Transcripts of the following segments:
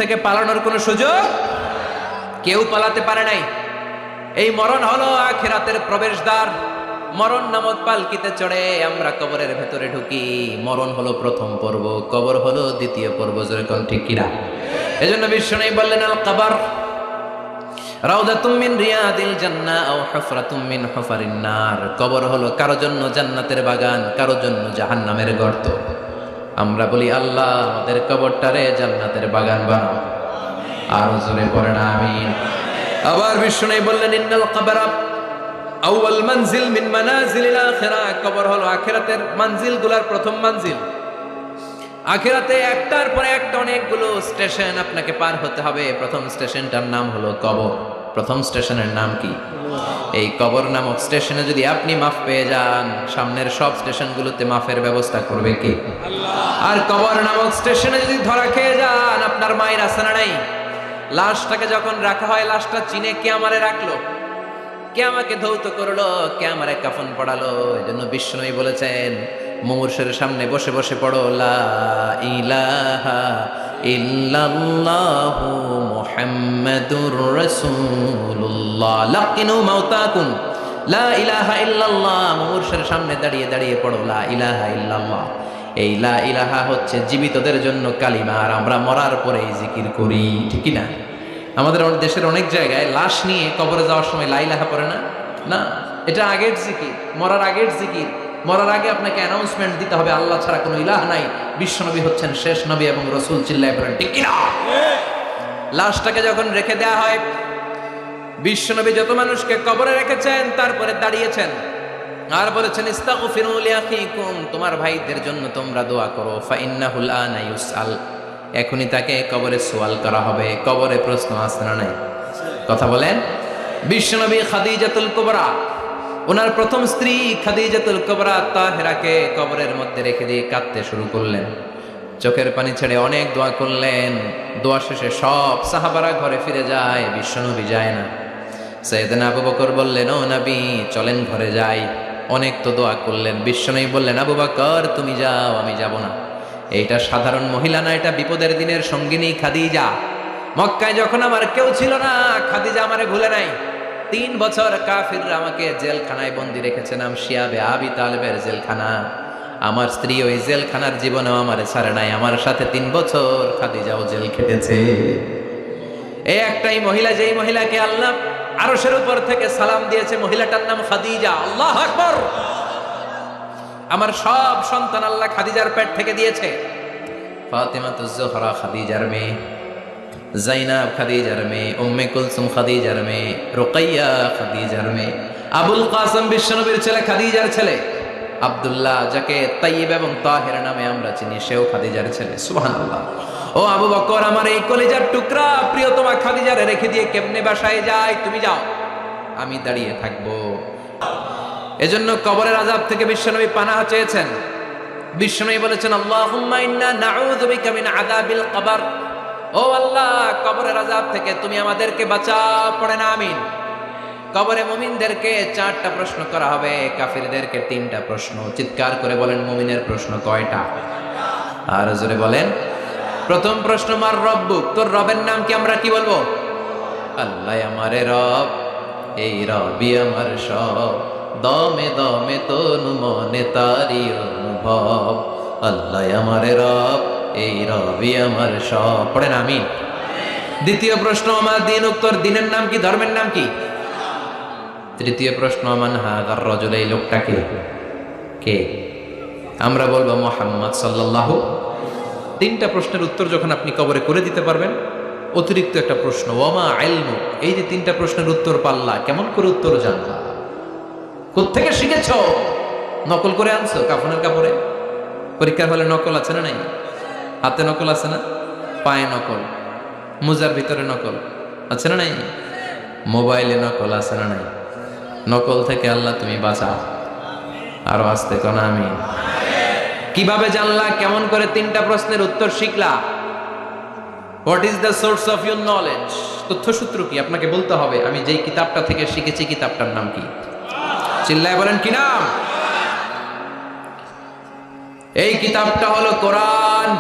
থেকে পালানোর কোনো সুযোগ কেউ পালাতে পারে নাই। এই মরণ হলো আখিরাতের প্রবেশদ্বার। মরণ নামক পালকিতে চড়ে আমরা কবরের ভেতরে ঢুকি। মরণ হলো প্রথম পর্ব, কবর হলো দ্বিতীয় পর্ব। যেরকম ঠিক কিনা? এজন্য বিশ্বনবী বললেন, আল কবর রাউদাতুম মিন রিয়াদিল জান্নাহ আও হুফরাতুম মিন হুফারিন নার। কবর হলো কারো জন্য জান্নাতের বাগান, কারো জন্য জাহান্নামের গর্ত। আমরা বলি, আল্লাহ আমাদের কবরটারে জান্নাতের বাগান বানাও। আর জোরে পড়েন আমিন। আবার বিষ্ণু বললেন, ইন্নাল কবরা আউয়াল মানজিল মিন মানাজিলিল আখিরাহ। কবর হলো আখিরাতের মানজিলগুলোর প্রথম মানজিল। আখিরাতে একটার পরে একটা অনেকগুলো স্টেশন আপনাকে পার হতে হবে। প্রথম স্টেশনটার নাম হলো কবর। প্রথম স্টেশনের নাম কি? এই কবর নামক স্টেশনে যদি আপনি মাফ পেয়ে যান, সামনের সব স্টেশনগুলোতে মাফের ব্যবস্থা করবে কে? আল্লাহ। আর কবর নামক স্টেশনে যদি ধরা খেয়ে যান, আপনার মায়ের আছে না নাই? লাশটাকে যখন রাখা হয়, লাশটা চিনে কে আমারে রাখলো, কে আমাকে ধৌত করলো, কে আমারে কাফন পড়ালো। এজন্য বিষ্ণুই বলেছেন, মুমূর্ষের সামনে বসে বসে পড়ো, লা ইলাহা ইল্লাল্লাহু মুহাম্মাদুর রাসূলুল্লাহ। লাকিনু মাউতাকুম লা ইলাহা ইল্লাল্লাহ। মুমূর্ষের সামনে দাঁড়িয়ে দাঁড়িয়ে পড়ো, লা ইলাহা ইল্লাল্লাহ। এই লা ইলাহা হচ্ছে জীবিতদের জন্য কালিমা, আর আমরা মরার পরে এই জিকির করি, ঠিক না? আমাদের দেশের অনেক জায়গায় লাশ নিয়ে কবরে যাওয়ার সময় লা ইলাহা পড়ে না। না, এটা আগের জিকির, মরার আগের জিকির। মরার আগে আপনাকে অ্যানাউন্সমেন্ট দিতে হবে, আল্লাহ ছাড়া কোনো ইলাহ নাই, বিশ্বনবী হচ্ছেন শেষ নবী এবং রাসূল। চিল্লায় পড়েন ঠিক কিনা? লাশটাকে যখন রেখে দেয়া হয়, বিশ্বনবী যত মানুষকে কবরে রেখেছেন তারপরে দাঁড়িয়েছেন আর বলেছেন, ইস্তাগফিরু লিআখিকুম, তোমার ভাইদের জন্য তোমরা দোয়া করো। ফাইন্নাহুল আনা ইউসআল, এখনই তাকে কবরে সওয়াল করা হবে। কবরে প্রশ্ন আছে না নাই? কথা বলেন। বিশ্বনবী খাদিজাতুল কুবরা, ওনার প্রথম স্ত্রী খাদিজাতুল কুবরা তাহেরাকে কবরের মধ্যে রেখে দিয়ে কাঁদতে শুরু করলেন। চোখের পানি ছেড়ে অনেক দোয়া করলেন। দোয়া শেষে সব সাহাবারা ঘরে ফিরে যায়, বিশ্বনবী যায় না। সাইয়েদনা আবু বকর বললেন, ও নবী চলেন ঘরে যাই। অনেক তো দোয়া করলেন। বিশ্বনবী বললেন, আবু বকর তুমি যাও, আমি যাব না। এইটা সাধারণ মহিলা না, এটা বিপদের দিনের সঙ্গিনী খাদিজা। মক্কায় যখন আমার কেউ ছিল না, খাদিজা আমারে ভুলে নাই। 3 বছর কাফিররা আমাকে জেলখানায় বন্দি রেখেছে, নাম শিয়াবে আবি তালেবের জেলখানা। আমার স্ত্রী ওই জেলখানার জীবনেও আমারে ছাড়ে নাই। আমার সাথে 3 বছর খাদিজাও জেল খেটেছে। এই একটাই মহিলা, যেই মহিলাকে আল্লাহ আরশের উপর থেকে সালাম দিয়েছে, মহিলাটার নাম খাদিজা। আল্লাহু আকবার। আমার সব সন্তান আল্লাহ খাদিজার পেট থেকে দিয়েছে। ফাতিমাতুজ জোহরা খাদিজার মেয়ে, জাইনাব খাদিজার মেয়ে, উম্মে কুলসুম খাদিজার মেয়ে, রুকাইয়া খাদিজার মেয়ে, আবুল কাসেম বিশ্বনবীর ছেলে খাদিজার ছেলে, আব্দুল্লাহ যাকে তাইয়্যিব এবং তাহের নামে আমরা চিনি, সেও খাদিজার ছেলে। সুবহানাল্লাহ। ও আবু বকর, আমার এই কলিজার টুকরা প্রিয়তমা খাদিজারে রেখে দিয়ে কেমনে বাসায় যায়? তুমি যাও, আমি দাঁড়িয়ে থাকবো। এজন্য কবরের আযাব থেকে বিশ্বনবী পানাহ চেয়েছেন। বিশ্বনবী বলেছেন, আল্লাহুম্মা ইন্না নাউযু বিকা মিন আযাবিল কবর। ও আল্লাহ, কবরের আযাব থেকে তুমি আমাদেরকে বাঁচাও। পড়েন আমিন। কবরে মুমিনদেরকে 4টা প্রশ্ন করা হবে, কাফিরদেরকে 3টা প্রশ্ন। চিৎকার করে বলেন, মুমিনের প্রশ্ন কয়টা? আর জোরে বলেন। প্রথম প্রশ্ন, মার রব্বুক, তোর রবের নাম কি? আমরা কি বলবো? আল্লাহ আমারে রব, এই রবি আমার সব, দমে দমে তনু মনে তারি অনুভব। আল্লাহ আমারে রব, এই রবি আমার সব। পড়েন আমিন। দ্বিতীয় প্রশ্ন, আমার দিন, উত্তর দিনের নাম কি? ধর্মের নাম কি? তৃতীয় প্রশ্ন, আমান হাযার রাজুল, এই লোকটা কে? কে? আমরা বলবো মুহাম্মদ সাল্লাল্লাহু। 3টা প্রশ্নের উত্তর যখন আপনি কবরে করে দিতে পারবেন, অতিরিক্ত একটা প্রশ্ন, ওয়ামা ইলমু, এই যে 3টা প্রশ্নের উত্তর পাল্লা, কেমন করে উত্তর জানলা? কোত্থেকে শিখেছো? নকল করে আনছো কাফনের কাপড়ে? পরীক্ষার হলে নকল আছে না নাই? হাতে নকল আছে না? পায়ে নকল, মুজার ভিতরে নকল আছে না নাই? মোবাইলে নকল আছে না নাই? নকল থেকে আল্লাহ তুমি বাঁচাও। আরো আসতে কোন আমি। কিভাবে জানলা? কেমন করে 3টা প্রশ্নের উত্তর শিখলা? What is the source of your knowledge? তথ্যসূত্র কি? আপনাকে বলতে হবে, আমি যেই কিতাবটা থেকে শিখেছি কিতাবটার নাম কি? চিল্লায় বলেন, কি নাম? এই কিতাবটা হলো কোরআন।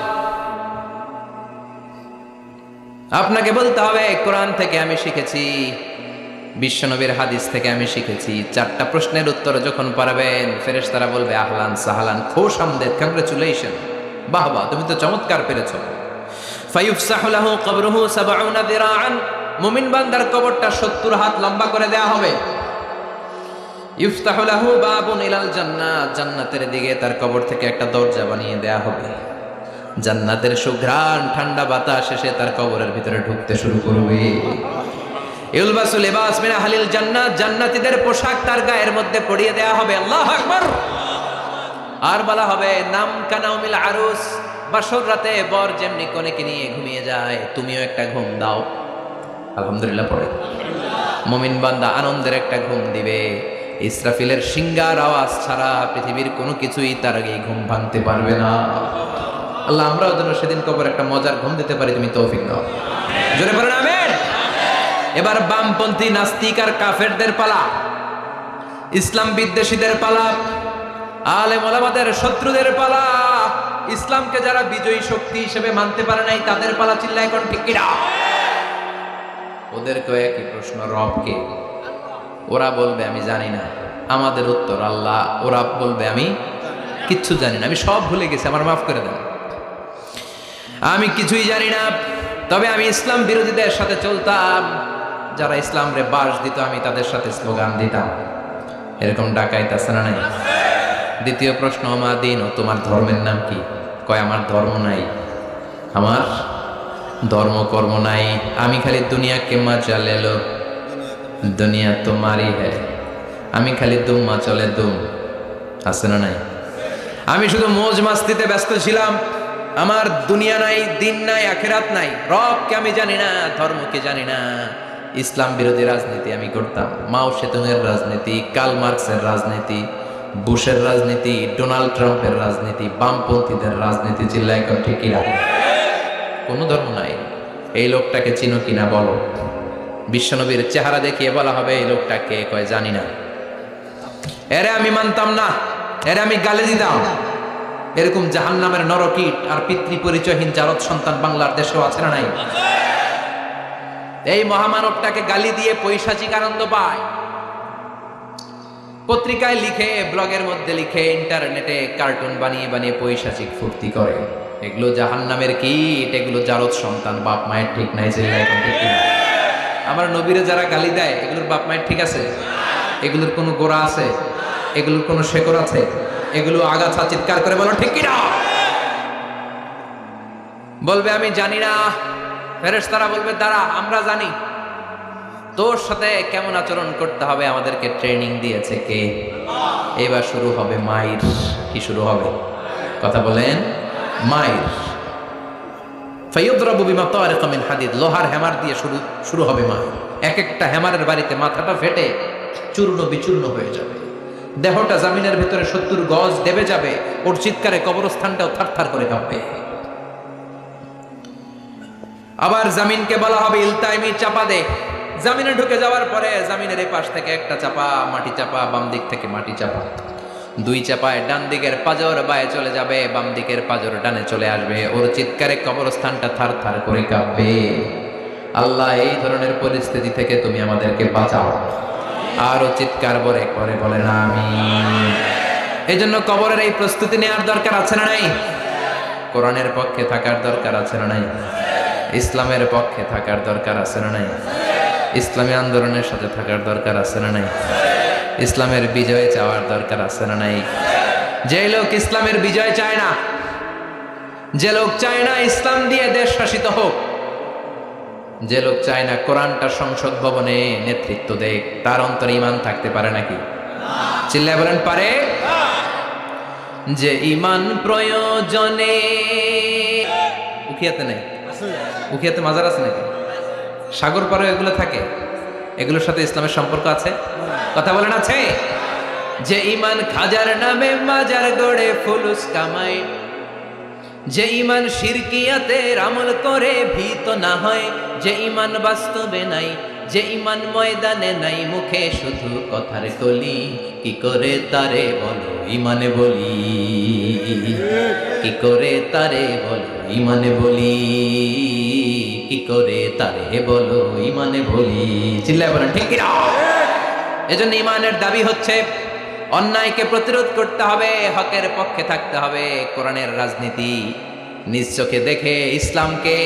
আপনাকে বলতে হবে কোরআন থেকে আমি শিখেছি, বিশ্বনবীর হাদিস থেকে আমি শিখেছি। 4টা প্রশ্নের উত্তর যখন পারবেন, ফেরেশতারা বলবে আহলান সাহলান, খোশ আমদেদ, কংগ্রেচুলেশন, বাহ বাহ, তুমি তো চমৎকার পেরেছো। ফায়ুফসাহু লাহু কবরুহু 70 যিরাআন, মুমিন বান্দার কবরটা 70 হাত লম্বা করে দেয়া হবে। ইফতাহু লাহু বাবুন ইলাল জান্নাত, জান্নাতের দিকে তার কবর থেকে একটা দরজা বানিয়ে দেয়া হবে। জান্নাতের সুঘ্রাণ ঠান্ডা বাতাস এসে তার কবরের ভিতরে ঢুকতে শুরু করবে। ইউলবাসু লিবাস মিন আহলিল জান্নাত, জান্নাতীদের পোশাক তার গায়ের মধ্যে পরিয়ে দেয়া হবে। আল্লাহু আকবার। আর বলা হবে নাম কানাউমিল আরুস, বাসর রাতে বর যেমনি কনেকে নিয়ে ঘুমিয়ে যায়, তুমিও একটা ঘুম দাও। আলহামদুলিল্লাহ পড়ে মুমিন বান্দা আনন্দের একটা ঘুম দিবে। ইসরাফিলের সিংগার আওয়াজ ছাড়া পৃথিবীর কোনো কিছুই তার আগে ঘুম ভাঙতে পারবে না। আল্লাহ আমরাও যেন সেদিন কবর একটা মজার ঘুম দিতে পারি, তুমি তৌফিক দাও। জোরে বলেন আমিন। এবার বামপন্থী নাস্তিক আর কাফেরদের পালা, ইসলাম বিদ্বেষীদের পালা, আলেম ওলামাদের শত্রুদের পালা, ইসলামকে যারা বিজয়ী শক্তি হিসেবে মানতে পারে নাই তাদের পালা। চিল্লায় কোন ঠিক কিনা? ওদেরকেও একই প্রশ্ন, রব কে? ওরা বলবে আমি জানি না। আমাদের উত্তর আল্লাহ। ওরা বলবে আমি কিচ্ছু জানি না, আমি সব ভুলে গেছি, আমার মাফ করে দেন, আমি কিছুই জানি না। তবে আমি ইসলাম বিরোধীদের সাথে চলতাম, যারা ইসলাম রে বাস দিত আমি তাদের সাথে স্লোগান দিতাম। এরকম ডাকাইত আছে না নাই? দ্বিতীয় প্রশ্ন, মা দিন, ও তোমার ধর্মের নাম কি? কয় আমার ধর্ম নাই, আমার ধর্ম কর্ম নাই, আমি খালি দুনিয়া কে মজা লেলো, দুনিয়া তোমারই হ্যায়, আমি খালি দুম্মা চলে দুম। আছে না নাই? আমি শুধু মৌজ মাস্তিতে ব্যস্ত ছিলাম, আমার দুনিয়া নাই, দিন নাই, আখেরাত নাই, রবকে আমি জানি না, ধর্মকে জানি না। ইসলাম বিরোধী রাজনীতি আমি করতাম, মাও সেতুংয়ের রাজনীতি, কার্ল মার্কসের রাজনীতি, বুশের রাজনীতি, ডোনাল্ড ট্রাম্পের রাজনীতি, বামপন্থীদের রাজনীতি। চিল্লায় কোন ঠিক কিনা? কোনো ধর্ম নাই। এই লোকটাকে চিনো কিনা বলো। বিশ্বনবীর চেহারা দেখিয়ে বলা হবে এই লোকটাকে, কয় জানি না। এরে আমি মানতাম না, এরে আমি গালি দিতাম। এরকম জাহান্নামের নরকীট আর পিতৃ পরিচয়হীন জারদ সন্তান বাংলার দেশেও আছে না নাই? এই মহামানবটাকে গালি দিয়ে পৈশাচিক আনন্দ পায়। পত্রিকায় লিখে, ব্লগের মধ্যে লিখে, ইন্টারনেটে কার্টুন বানিয়ে বানিয়ে পৈশাচিক ফুর্তি করে। এগুলো জাহান্নামের কীট, এগুলো জারদ সন্তান, বাপ মায়ের ঠিক নাই। আমার নবীরে যারা গালি দেয়, এগুলোর বাপ মায়ের ঠিক আছে? এগুলোর কোনো গোড়া আছে? এগুলোর কোনো শেকড় আছে? এগুলো আগাছা চিৎকার করে বলো ঠিক কিনা? বলবে আমি জানি না। ফেরেশতারা বলবে দাঁড়া, আমরা জানি। তোর সাথে কেমন আচরণ করতে হবে আমাদেরকে ট্রেনিং দিয়েছে কে? এবার শুরু হবে মাইর। কি শুরু হবে? কথা বলেন, মাইর। ফায়ুদরাবু বিমা তারিকা মিন হাদিদ, লোহার হ্যামার দিয়ে শুরু হবে মাইর। এক একটা হ্যামারের বাড়িতে মাথাটা ফেটে চূর্ণ বিচূর্ণ হয়ে যাবে, দেহটা জামিনের ভেতরে 70 গজ দেবে যাবে, ওর চিৎকারে কবরস্থানটাও থারথার করে কাঁপবে। আবার জামিনকে বলা হবে ইলতাইমি, চাপা দে। জামিনে ঢুকে যাওয়ার পরে জামিনের এই পাশ থেকে একটা চাপা, মাটি চাপা, বাম দিক থেকে মাটি চাপা, 2 চাপায় ডান দিকের পাজর বায়ে চলে যাবে, বাম দিকের পাজর ডানে চলে আসবে। ওর চিৎকারে কবরস্থানটা থারথার করে কাঁপবে। আল্লাহ, এই ধরনের পরিস্থিতি থেকে তুমি আমাদেরকে বাঁচাও। আরো চিৎকার করে করে বলেন আমিন। এই জন্য কবরের এই প্রস্তুতি নেওয়ার দরকার আছে না নাই? কোরআনের পক্ষে থাকার দরকার আছে না নাই? ইসলামের পক্ষে থাকার দরকার আছে না নাই? ইসলামী আন্দোলনের সাথে থাকার দরকার আছে না নাই? ইসলামের বিজয় চাওয়ার দরকার আছে না নাই? যে লোক ইসলামের বিজয় চায় না, যে লোক চায় না ইসলাম দিয়ে দেশ শাসিত হোক, যে লোক চায় না কোরআনটা সংসদ ভবনে নেতৃত্ব দেয়, তার অন্তরে ঈমান থাকতে পারে নাকি? চিল্লায় বলেন পারে? যে ঈমান প্রয়োজনে, উখিয়াতে নেই, উখিয়াতে মাজার আছে নাকি? সাগর পারে এগুলো থাকে, এগুলোর সাথে ইসলামের সম্পর্ক আছে? কথা বলেন আছে? যে ঈমান খাজার নামে মাজার গড়ে ফুলুস কামায়, যে ঈমান শিরকিয়াতের আমল করে ভীত না হয়, যে ঈমান বাস্তবে নাই যে ইমান ময়দানে নাই মুখে শুধু কথার কলি, কি করে তারে বলো ইমানে বলি, কি করে তারে বলো ইমানে বলি, কি করে তারে বলো ইমানে বলি। চিল্লায় বলেন ঠিক কিনা? এজন্য ইমানের দাবি হচ্ছে অন্যায়কে প্রতিরোধ করতে হবে, হকের পক্ষে থাকতে হবে। কোরআনের রাজনীতি নিজ চোখে দেখে ইসলামকে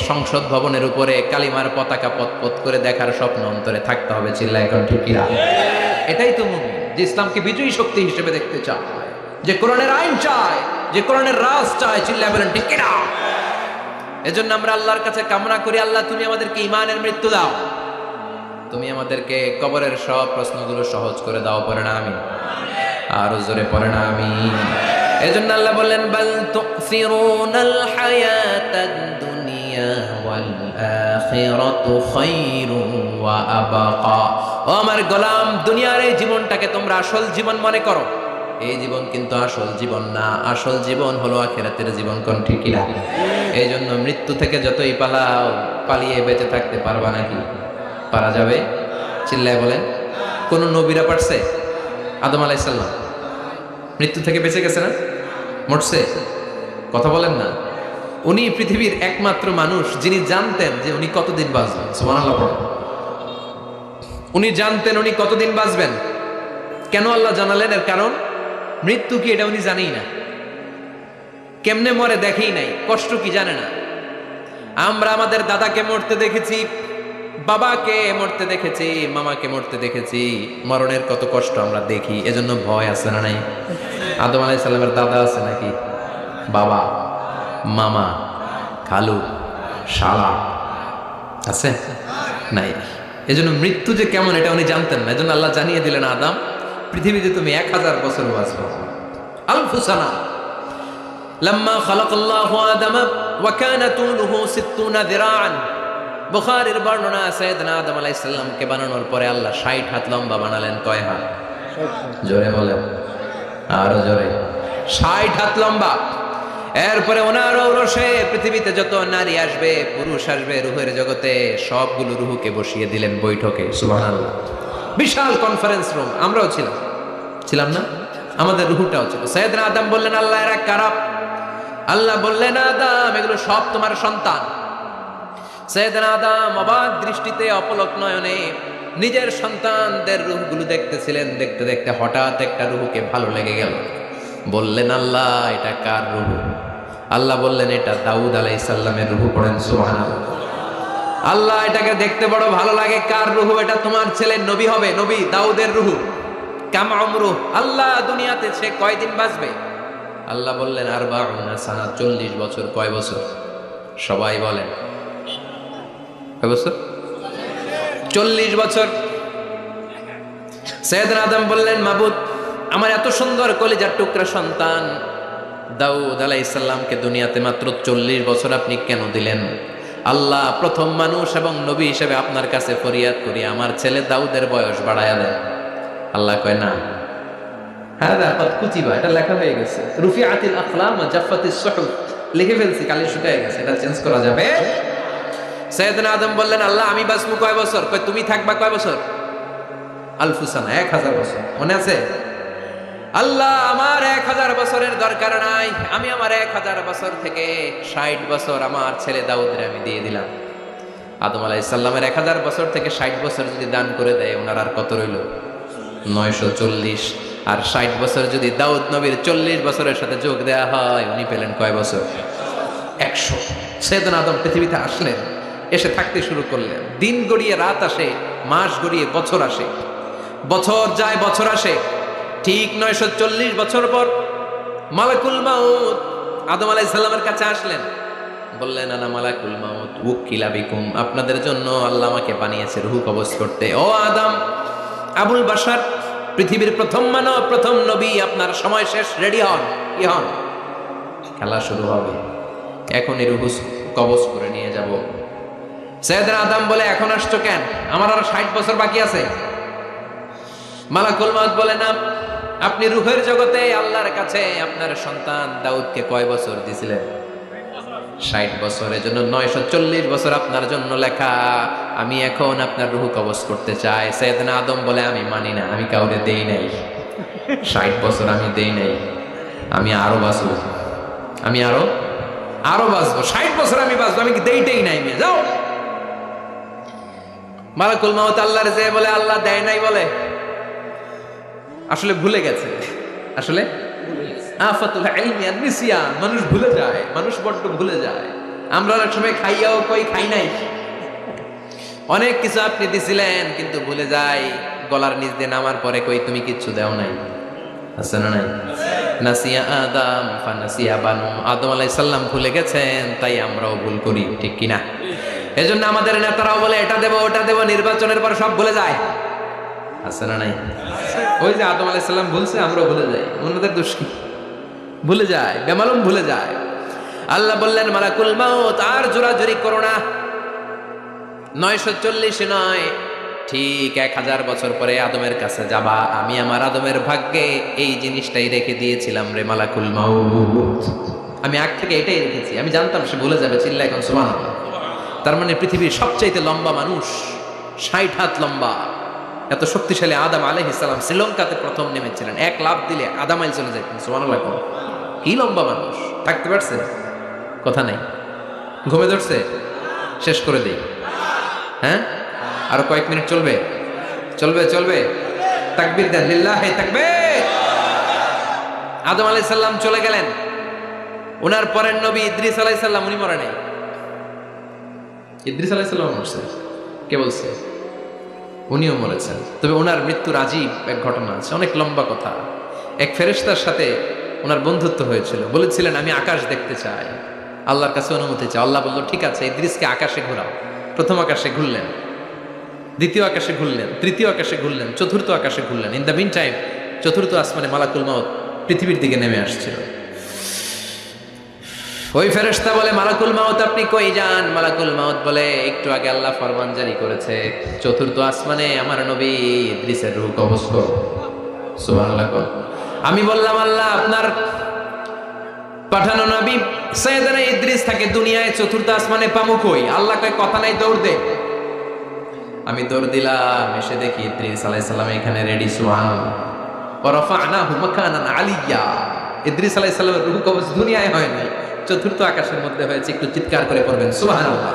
সংসদ ভবনের উপরে কালিমার পতাকা পতপত করে দেখার স্বপ্ন অন্তরে থাকতে হবে। চিল্লায় এখন ঠিক কিনা? এটাই তো মুমিন, যে ইসলামকে বিজয়ী শক্তি হিসেবে দেখতে চায়, যে কোরআনের আইন চায়, যে কোরআনের রাজ চায়। চিল্লায় বলেন ঠিক কিনা? এজন্য আমরা আল্লাহর কাছে কামনা করি, আল্লাহ তুমি আমাদেরকে ঈমানের মৃত্যু দাও, তুমি আমাদেরকে কবরের সব প্রশ্নগুলো সহজ করে দাও। পড়ে না আমিন? আরো জোরে পড়ে না আমিন? এজন্য আল্লাহ বললেন বাল তুসিরুনাল হায়াতাদ দুনিয়া ওয়াল আখিরাতু খায়রুন ওয়া আবকা। ও আমার গোলাম, দুনিয়ার এই জীবনটাকে তোমরা আসল জীবন মনে করো, এই জীবন কিন্তু আসল জীবন না। আসল জীবন হলো আখিরাতের জীবন। কোন ঠিক কিনা? এই জন্য মৃত্যু থেকে যতই পালাও, পালিয়ে বেঁচে থাকতে পারবা নাকি? পারা যাবে? চিল্লায় বলেন। কোন নবীরা পারছে? আদম আলাইহিস সালাম মৃত্যু থেকে বেঁচে গেছে না? মরছে? কথা বলেন না। উনি পৃথিবীর একমাত্র মানুষ যিনি জানতেন যে উনি কতদিন বাঁচবেন। সুবহানাল্লাহ। উনি জানতেন উনি কতদিন বাঁচবেন। কেন আল্লাহ জানালেন? এর কারণ মৃত্যু কি এটা উনি জানেই না, কেমনে মরে দেখেই নাই, কষ্ট কি জানে না। আমরা আমাদের দাদাকে মরতে দেখেছি, বাবাকে মরতে দেখেছি, মামাকে মরতে দেখেছি, মরণের কত কষ্ট আমরা দেখি। এজন্য ভয় আছে না নাই? আদম আলাইহিস সালামের দাদা আছে নাকি? বাবা, মামা, খালু, শালা আছে নাই? এজন্য মৃত্যু যে কেমন এটা উনি জানতেন না। এজন্য আল্লাহ জানিয়ে দিলেন, আদম পৃথিবীতে তুমি 1000 বছর বাঁচবে। আলফুসানা লাম্মা খালাকাল্লাহু আদামা ওয়া কানা তুলুহু 60 যিরাআন। বুখারীর বর্ণনা, সাইয়েদনা আদম আলাইহিস সালামকে বানানোর পরে আল্লাহ 60 হাত লম্বা বানালেন। কয় হাত? জোরে বলেন, আরো জোরে। 60 হাত লম্বা। এরপরে ওনার ঔরসে পৃথিবীতে যত নারী আসবে, পুরুষ আসবে রূহের জগতে, সবগুলো রূহকে বসিয়ে দিলেন বৈঠকে। সুবহানাল্লাহ। বিশাল কনফারেন্স রুম। আমরাও ছিলাম না? আমাদের রূহটাও ছিল। সাইয়েদনা আদম বললেন, আল্লাহ এরা কারা? আল্লাহ বললেন, আদম এগুলো সব তোমার সন্তান। সাইয়েদনা আদম অবাক দৃষ্টিতে, অপলক নয়নে নিজের সন্তানদের রূহগুলো দেখতেছিলেন। দেখতে দেখতে হঠাৎ একটা রূহকে ভালো লেগে গেল। বললেন, আল্লাহ এটা কার রূহ? আল্লাহ বললেন, এটা দাউদ আলাইহিস সালামের রূহ। পড়েন সুবহানাল্লাহ। আল্লাহ এটাকে দেখতে বড় ভালো লাগে, কার রূহ? এটা তোমার ছেলে নবী হবে, নবী দাউদের রূহ। কাম উমরু, আল্লাহ দুনিয়াতে সে কয়দিন বাঁচবে? আল্লাহ বললেন, 40 সানা, 40 বছর। কয় বছর? সবাই বলেন কয় বছর? 40 বছর। সাইয়েদনা আদম বললেন, মাবুদ আমার এত সুন্দর কলিজার টুকরা সন্তান দাউদ আলাইহিস সালামকে দুনিয়াতে মাত্র 40 বছর আপনি কেন দিলেন? আল্লাহ প্রথম মানুষ এবং নবী হিসেবে আপনার কাছে ফরিয়াদ করি, আমার ছেলে দাউদের বয়স বাড়ায়া দেন। আল্লাহ কয় না, হ্যাঁ কদ কুতিবা, এটা লেখা হয়ে গেছে। রুফিআতিল আকলাম ওয়া জাফাতিস সুহুফ, লিখে ফেলছি, কালি শুকায় গেছে, এটা চেঞ্জ করা যাবে? সাইয়েদনা আদম বললেন, আল্লাহ আমি বাঁচবো কয় বছর? কয় তুমি থাকবা কয় বছর? আলফুসানা, 1000 বছর। মনে আছে? আল্লাহ আমার 1000 বছরের দরকার নাই, আমি আমার 1000 বছর থেকে 60 বছর আমার ছেলে দাউদের আমি দিয়ে দিলাম। আদম আলাইহিস সালামের 1000 বছর থেকে 60 বছর যদি দান করে দেয়, ওনার আর কত রইল? 940। আর 60 বছর যদি দাউদ নবীর 40 বছরের সাথে যোগ দেয়া হয়, উনি পেলেন কয় বছর? 100। সাইয়েদনা আদম পৃথিবীতে আসলেন, এসে থাকতে শুরু করলেন। দিন গড়িয়ে রাত আসে, মাস গড়িয়ে বছর আসে, বছর যায় বছর আসে। ঠিক 940 বছর পর মালাকুল মাউত আদম আলাইহিস সালামের কাছে আসলেন। বললেন, আনা মালাকুল মাউত উকিলা বিকুম, আপনাদের জন্য আল্লাহ আমাকে বানিয়েছে রূহ কবজ করতে। ও আদম, আবুল বাশার, পৃথিবীর প্রথম মানব, প্রথম নবী, আপনার সময় শেষ, রেডি হন। কি হন? খেলা শুরু হবে, এখনই রূহ কবজ করে নিয়ে যাব। সাইয়েদনা আদম বলে, এখন আসছো কেন? আমার আর 60 বছর বাকি আছে। মালাকুল মাউত বলে, না, আপনি রূহের জগতে আল্লাহর কাছে আপনার সন্তান দাউদকে কয় বছর দিয়েছিলেন? 60 বছরের জন্য 940 বছর আপনার জন্য লেখা। আমি এখন আপনার রূহ কবজ করতে চাই। সাইয়েদনা আদম বলে, আমি মানি না, আমি কাউরে দেই নাই, 60 বছর আমি দেই নাই, আমি আরো বাঁচবো, আমি আরো বাঁচবো, 60 বছর আমি বাঁচবো, আমি কি দেইটাই নাই। মেয়ে যাও। মালাকুল মাউত আল্লাহর যে বলে, আল্লাহ দেয় নাই বলে, আসলে ভুলে গেছে। আসলে আফাতুল ইলমি আন নিসিয়ান, মানুষ ভুলে যায়, মানুষ বড্ড ভুলে যায়। আমরা অনেক সময় খাইয়াও কই খাই নাই। অনেক কিছু আপনি দিছিলেন কিন্তু ভুলে যাই, গলার নিচ দিয়ে নামার পরে কই তুমি কিচ্ছু দেও নাই। আছে না নাই? নাসিয়া আদম ফানাসিয়া বানু, আদম আলাইহিস সালাম ভুলে গেছেন, তাই আমরাও ভুল করি, ঠিক কি না? এজন্য আমাদের নেতারাও বলে এটা দেব ওটা দেব, নির্বাচনের পর সব ভুলে যায়। আছে না নাই? ওই যে আদম আলাইহিস সালাম ভুলছে, আমরাও ভুলে যাই। ওনাদের দোষ কি? ভুলে যায়, বেমালুম ভুলে যায়। আল্লাহ বললেন, মালাকুল মাউত আর জোরাজুরি করো না। 940 নয়, ঠিক 1000 বছর পরে আদমের কাছে যাবা। আমি আমার আদমের ভাগ্যে এই জিনিসটাই রেখে দিয়েছিলাম রে মালাকুল মাউত। আমি আগ থেকে এটাই রেখেছি, আমি জানতাম সে ভুলে যাবে। চিল্লা এখন সুবহানাল্লাহ। তার মানে পৃথিবীর সবচাইতে লম্বা মানুষ, 60 হাত লম্বা, এত শক্তিশালী আদম আলাইহিস সালাম শ্রীলঙ্কাতে প্রথম নেমেছিলেন। এক লাফ দিলে আধা মাইল চলে যেতেন। সুবহানাল্লাহ। কি লম্বা মানুষ, থাকতে পারছে? কথা নাই, ঘুমে ধরছে? শেষ করে দেই। হ্যাঁ, আরো কয়েক মিনিট চলবে, চলবে চলবে। তাকবীর দেন, লিল্লাহি তাকবীর। আদম আলাইহিস সালাম চলে গেলেন। ওনার পরের নবী ইদ্রিস আলাইহিস সালাম, উনি মরে নাই। ইদ্রিস আলাইহিস সালাম মরছে, কে বলছে? উনিও মরেছেন। তবে ওনার মৃত্যুর আজীব এক ঘটনা আছে, অনেক লম্বা কথা। এক ফেরেশতার সাথে ওনার বন্ধুত্ব হয়েছিল। বলেছিলেন, আমি আকাশ দেখতে চাই, আল্লাহর কাছে অনুমতি চাই। আল্লাহ বলল, ঠিক আছে, ইদ্রিসকে আকাশে ঘোরাও। প্রথম আকাশে ঘুরলেন, দ্বিতীয় আকাশে ঘুরলেন, তৃতীয় আকাশে ঘুরলেন, চতুর্থ আকাশে ঘুরলেন। ইন দ্য মিন টাইম চতুর্থ আসমানে মালাকুল মাউত পৃথিবীর দিকে নেমে আসছিল। ওই ফেরেশতা বলে, মালাকুল মাউত আপনি কই যান? মালাকুল মাউত বলে, একটু আগে আল্লাহ ফরমান জারি করেছে, চতুর্থ আসমানে আমার নবী ইদ্রিসের রূহ কবজ করো। সুবহানাল্লাহ। আমি বললাম, আল্লাহ আপনার পাঠানো নবী সাইয়েদনা ইদ্রিস থাকে দুনিয়ায়, চতুর্থ আসমানে পামু কই? আল্লাহ কয়, কথা নাই, দৌড় দে। আমি দৌড় দিলাম, এসে দেখি ইদ্রিস আলাইহিস সালাম এখানে রেডি। সুবহানাল্লাহ। ওয়া রাফা'নাহু মাকানান আলিয়্যা। ইদ্রিস আলাইহিস সালামের রূহ কবজ দুনিয়ায় হয় নাই, চতুর্থ আকাশের মধ্যে হয়েছে। একটু চিৎকার করে পড়বেন সুবহানাল্লাহ।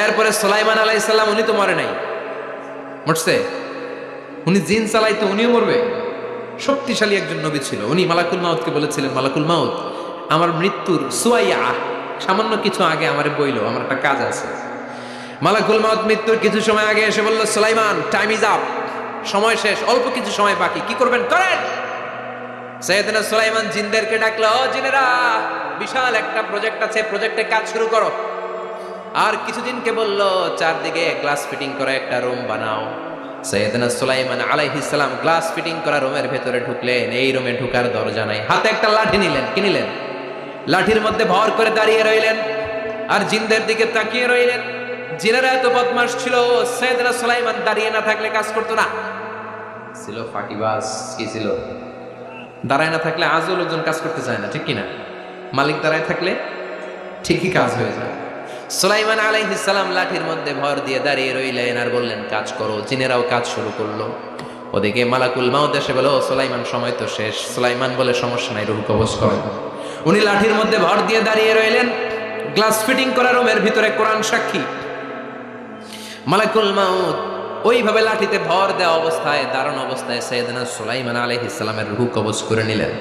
এরপরে সুলাইমান আলাইহিস সালাম, উনি তো মরে নাই, মরছে। উনি জিন চালাইতো, উনিও মরবে। শক্তিশালী একজন নবী ছিল। উনি মালাকুল মাউতকে বলেছিলেন, মালাকুল মাউত আমার মৃত্যুর সুয়াইয়া, সামান্য কিছু আগে আমারে বইলো, আমার একটা কাজ আছে। মালাকুল মাউত মৃত্যুর কিছু সময় আগে এসে বলল, সুলাইমান টাইম ইজ আপ, সময় শেষ, অল্প কিছু সময় বাকি, কি করবেন করেন। সাইয়েদনা সুলাইমান জিনদেরকে ডাকলো, ও জিনেরা, বিশাল একটা প্রজেক্ট আছে, প্রজেক্টে কাজ শুরু করো। আর কিছু জিনকে বলল, চারদিকে গ্লাস ফিটিং করা একটা রুম বানাও। সাইয়েদনা সুলাইমান আলাইহিস সালাম গ্লাস ফিটিং করা রুমের ভেতরে ঢুকলেন। এই রুমে ঢুকার দরজা নাই, হাতে একটা লাঠি নিলেন। কি নিলেন? লাঠির মধ্যে ভর করে দাঁড়িয়ে রইলেন আর জিনদের দিকে তাকিয়ে রইলেন। জিনেরা এত বদমাশ ছিল, সাইয়েদনা সুলাইমান দাঁড়িয়ে না থাকলে কাজ করতো না। ছিল ফাঁকিবাজ। কি ছিল? দাঁড়ায় না থাকলে আজও লোকজন কাজ করতে চায় না, ঠিক কিনা? মালিক দাঁড়ায় থাকলে ঠিকই কাজ হয়ে যায়। সুলাইমান আলাইহিস সালাম লাঠির মধ্যে ভর দিয়ে দাঁড়িয়ে রইলেন আর বললেন, কাজ করো। জিনেরাও কাজ শুরু করলো। ওদিকে মালাকুল মাউত এসে বলে, ও সুলাইমান সময় তো শেষ। সুলাইমান বলে, সমস্যা নাই, রূহ কবজ করেন। উনি লাঠির মধ্যে ভর দিয়ে দাঁড়িয়ে রইলেন। গ্লাস ফিটিং করা রুমের ভিতরে কোরআন সাক্ষী। মালাকুল মাউত ওইভাবে লাঠিতে ভর দেওয়া অবস্থায়, দাঁড়ানো অবস্থায় সাইয়েদনা সুলাইমান আলাইহিস সালামের রূহ কবজ করে নিলেন।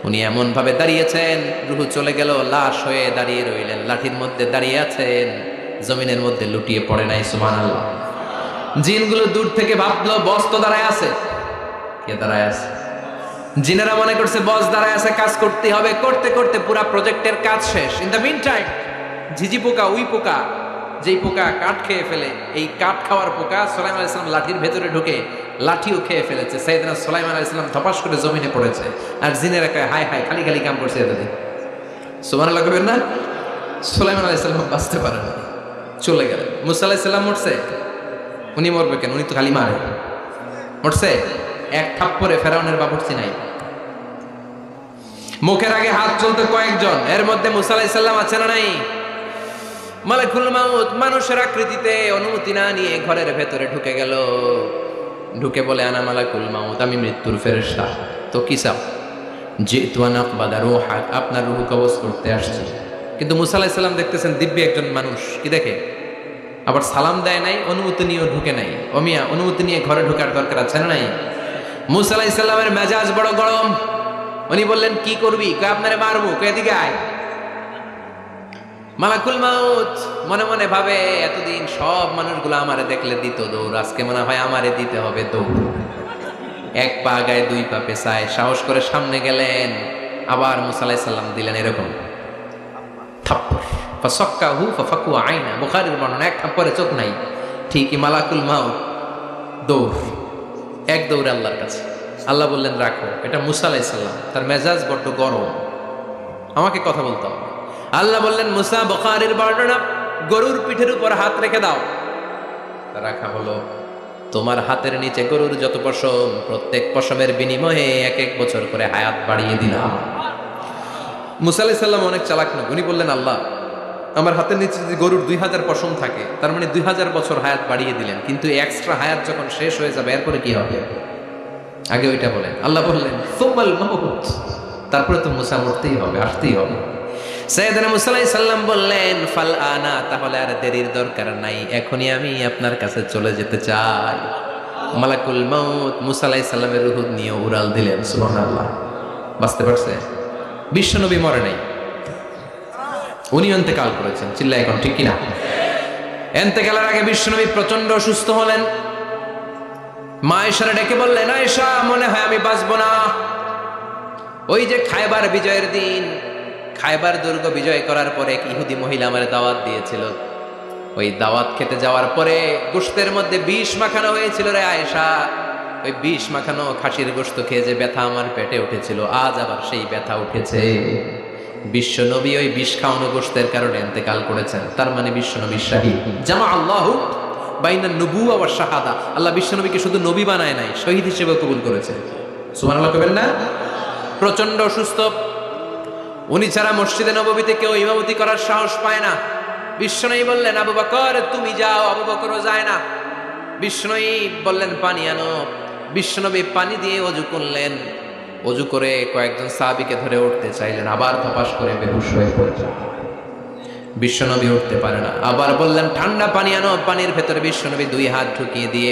উনি এমন ভাবে দাঁড়িয়েছেন, রূহ চলে গেল, লাশ হয়ে দাঁড়িয়ে রইলেন। লাঠির মধ্যে দাঁড়িয়ে আছেন, জমিনের মধ্যে লুটিয়ে পড়ে নাই। সুবহানাল্লাহ। জিনগুলো দূর থেকে ভাবলো, বস তো দাঁড়ায় আছে। কে দাঁড়ায় আছে? জিনেরা মনে করছে বস দাঁড়ায় আছে, কাজ করতে হবে। করতে করতে পুরা প্রজেক্টের কাজ শেষ। ইন দ্য মিন টাইম ঝিঝি পোকা, উই পোকা, যেই পোকা কাঠ খেয়ে ফেলে, এই কাঠ খাওয়ার পোকা সুলাইমান আলাইহিস সালাম লাঠির ভেতরে ঢুকে লাঠিও খেয়ে ফেলেছে। সাইয়েদনা সুলাইমান আলাইহিস সালাম ধপাস করে জমিনে পড়েছে। আর জিনেরা কয়, হায় হায়, খালি খালি কাম করছে এতদিন। সুবহানাল্লাহ কইবেন না? সুলাইমান আলাইহিস সালাম বাঁচতে পারেন, চলে গেলেন। মুসা আলাইহিস সালাম মরছে, উনি মরবে কেন? উনি তো খালি মারে। মরছে এক থাপ্পড়ে, ফেরাউনের বাবুর্চি নাই। মুখের আগে হাত চলতে কয়েকজন, এর মধ্যে মুসা আলাইহিস সালাম আছে না নাই? মালাকুল মাউত মানুষের আকৃতিতে অনুমতি না নিয়ে ঘরের ভেতরে ঢুকে গেল। ঢুকে বলে, আনা মালাকুল মাউত, আমি মৃত্যুর ফেরেশতা। তো কি চাও? জিতু আন আকবাদা রূহাক, আপনার রূহ কবজ করতে আসছি। কিন্তু মুসা আলাইহিস সালাম দেখতেছেন দিব্যি একজন মানুষ, কি দেখে? আবার সালাম দেয় নাই, অনুমতি নিয়েও ঢুকে নাই। অমিয়া, অনুমতি নিয়ে ঘরে ঢোকার দরকার আছে না নাই? মুসা আলাইহিস সালামের মেজাজ বড় গরম। উনি বললেন, কি করবি? কয়, আপনারে মারবো। কয়, এদিকে আয়। মালাকুল মাউত মনে মনে ভাবে, এতদিন সব মানুষগুলো আমারে দেখলে দিত দৌড়, আজকে মনে হয় আমারে দিতে হবে দৌড়। এক পা গায়ে দুই পা পেছায় সাহস করে সামনে গেলেন। আবার মুসা আলাইহিস সালাম দিলেন এরকম থাপ্পড়, ফাসাক্কাহু ফাফাকু আইনা। বুখারীর বর্ণনা, এক থাপ্পড়ে চোখ নাই। ঠিকই মালাকুল মাউত দৌড়, এক দৌড়ে আল্লাহর কাছে। আল্লাহ বললেন, রাখো, এটা মুসা আলাইহিস সালাম, তার মেজাজ বড্ড গরম, আমাকে কথা বলতে হবে। আল্লাহ বললেন, মুসা, বুখারীর বর্ণনা, গরুর পিঠের উপর হাত রেখে দাও। রাখা হলো। তোমার হাতের নিচে গরুর যত পশম, প্রত্যেক পশমের বিনিময়ে এক এক বছর করে হায়াত বাড়িয়ে দিলাম। মুসা আলাইহিস সালাম অনেক চালাক না, উনি বললেন, আল্লাহ, আমার হাতের নিচে যদি গরুর 2000 পশম থাকে, তার মানে 2000 বছর হায়াত বাড়িয়ে দিলেন, কিন্তু এক্সট্রা হায়াত যখন শেষ হয়ে যাবে এরপরে কি হবে? আগে ওইটা বলেন। আল্লাহ বললেন, সুম্মাল মাউত, তারপরে তো মুসা মরতেই হবে, আসতেই হবে। সাইয়েদনা মুসা আলাইহিস সালাম বললেন, ফাল আনা, তাহলে আর দেরির দরকার নাই, এখনই আমি আপনার কাছে চলে যেতে চাই। মালাকুল মাউত মুসা আলাইহিস সালামের রূহ নিয়ে উড়াল দিলেন। সুবহানাল্লাহ। বাঁচতে পারছে? বিশ্বনবী মরে নাই, উনি ইন্তেকাল করেছেন। চিল্লায় এখন, ঠিক কিনা? ইন্তেকালের আগে বিশ্বনবী প্রচন্ড অসুস্থ হলেন। মা আয়েশারে ডেকে বললেন, আয়েশা, মনে হয় আমি বাঁচব না। ওই যে খায়বার বিজয়ের দিন, খায়বার দুর্গ বিজয় করার পরে এক ইহুদি মহিলা আমার দাওয়াত দিয়েছিল। ওই দাওয়াত খেতে যাওয়ার পরে গোশতের মধ্যে বিষ মাখানো হয়েছিল রে আয়েশা। ওই বিষ মাখানো খাসির গোশত খেয়ে যে ব্যথা আমার পেটে উঠেছিল, আজ আবার সেই ব্যথা উঠেছে। বিশ্বনবী ওই বিষ খাওয়ানো গোশতের কারণে ইন্তেকাল করেছেন, তার মানে বিশ্বনবী শাহীদ। জামা আল্লাহু বাইনা নবুওয়া ওয়া শাহাদা, আল্লাহ বিশ্বনবীকে শুধু নবী বানায় নাই, শহীদ হিসেবে কবুল করেছে। সুবহানাল্লাহ কবেন না? প্রচন্ড অসুস্থ, উনি ছাড়া মসজিদে নববীতে কেউ ইমামতি করার সাহস পায় না। বিশ্বনবী বললেন, আবু বকর তুমি যাও। আবু বকরও যায় না। বিশ্বনবী বললেন, পানি আনো। বিশ্বনবী পানি দিয়ে অজু করলেন। অজু করে কয়েকজন সাহাবীকে ধরে উঠতে চাইলেন, আবার ধপাস করে বেহুশ হয়ে পড়লেন। বিশ্বনবী উঠতে পারে না। আবার বললেন, ঠান্ডা পানি আনো। পানির ভেতরে বিশ্বনবী 2 হাত ঢুকিয়ে দিয়ে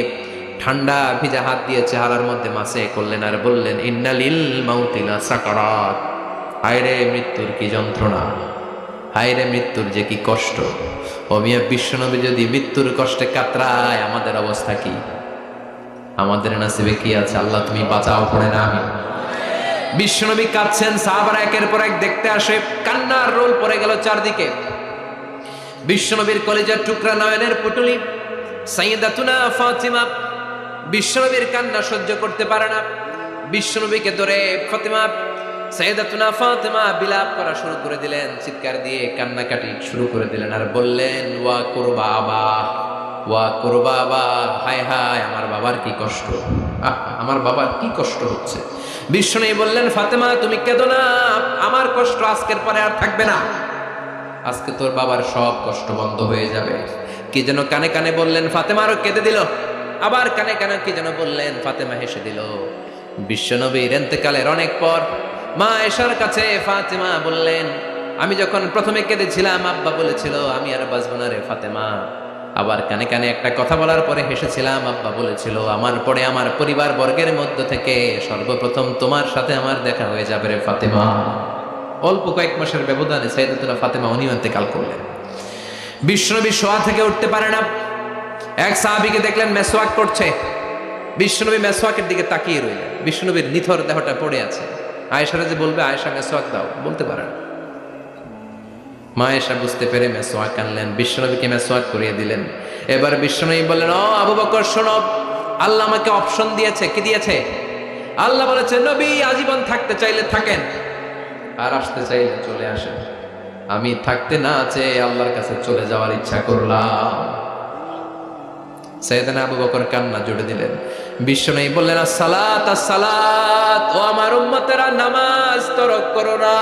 ঠান্ডা ভিজা হাত দিয়ে চেহারার মধ্যে মাসে করলেন, আর বললেন, ইন্নালিল মাউতি লা সাকারাত, হায়রে মৃত্যুর কি যন্ত্রণা, হায়রে মৃত্যুর যে কি কষ্ট। ও মিয়া, বিশ্বনবী যদি মৃত্যুর কষ্টে কাতরায়, আমাদের অবস্থা কি? আমাদের নসিবে কি আছে? আল্লাহ তুমি বাঁচাও, পড়ে না আমি। বিশ্বনবী কাঁদছেন, সাহাবারা একের পর এক দেখতে আসে, কান্নার রোল পড়ে গেল চারদিকে। বিশ্বনবীর কলিজার টুকরা নয়নের পুটুলি সাইয়্যিদাতুনা ফাতিমা বিশ্বনবীর কান্না সহ্য করতে পারে না। বিশ্বনবীকে ধরে ফাতিমা, সাইয়্যিদাতুনা ফাতিমা বিলাপ করা শুরু করে দিলেন, চিৎকার দিয়ে কান্নাকাটি শুরু করে দিলেন, আর বললেন, ওয়া কুরবাবা, ওয়া কুরবাবা, হায় হায়, আমার বাবার কি কষ্ট, আমার বাবার কি কষ্ট হচ্ছে। বিশ্বনবী বললেন, ফাতেমা তুমি কেঁদো না, আমার কষ্ট আজকের পরে আর থাকবে না, আজকে তোর বাবার সব কষ্ট বন্ধ হয়ে যাবে। কি যেন কানে কানে বললেন, ফাতেমা আরো কেঁদে দিল। আবার কানে কানে কি যেন বললেন, ফাতেমা হেসে দিল। বিশ্বনবীর ইন্তেকালের অনেক পর মা আয়েশার কাছে ফাতেমা বললেন, আমি যখন প্রথমে কেঁদেছিলাম, আব্বা বলেছিল আমি আর বাঁচবো না রে ফাতেমা। আবার কানে কানে একটা কথা বলার পরে হেসেছিলাম, আব্বা বলেছিল আমার পরে আমার পরিবার বর্গের মধ্য থেকে সর্বপ্রথম তোমার সাথে আমার দেখা হয়ে যাবে রে ফাতেমা। অল্প কয়েক মাসের ব্যবধানে সাইয়্যিদাতুনা ফাতেমা উনি ইন্তেকাল করলেন। বিশ্বনবী শোয়া থেকে উঠতে পারে না। এক সাহাবীকে দেখলেন মেসওয়াক করছে। বিশ্বনবী মেসওয়াকের দিকে তাকিয়ে রইলেন। বিশ্বনবীর নিথর দেহটা পড়ে আছে। আয়েশারা যে বলবে, আয়েশা মেসওয়াক দাও, বলতে পারে না। মা আয়েশা বুঝতে পেরে মেসওয়াক আনলেন, বিশ্বনবীকে মেসওয়াক করিয়ে দিলেন। এবার বিশ্বনবী বললেন, ও আবু বকর শোনো, আল্লাহ আমাকে অপশন দিয়েছে। কি দিয়েছে? আল্লাহ বলেছে, নবী আজীবন থাকতে চাইলে থাকেন, আর আসতে চাইলে চলে আসেন। আমি থাকতে না চেয়ে আল্লাহর কাছে চলে যাওয়ার ইচ্ছা করলাম। সাইয়েদনা আবু বকর কান্না জুড়ে দিলেন। বিশ্বনবী বললেন আসসালাত আসসালাত, ও আমার উম্মতেরা নামাজ তরক করো না।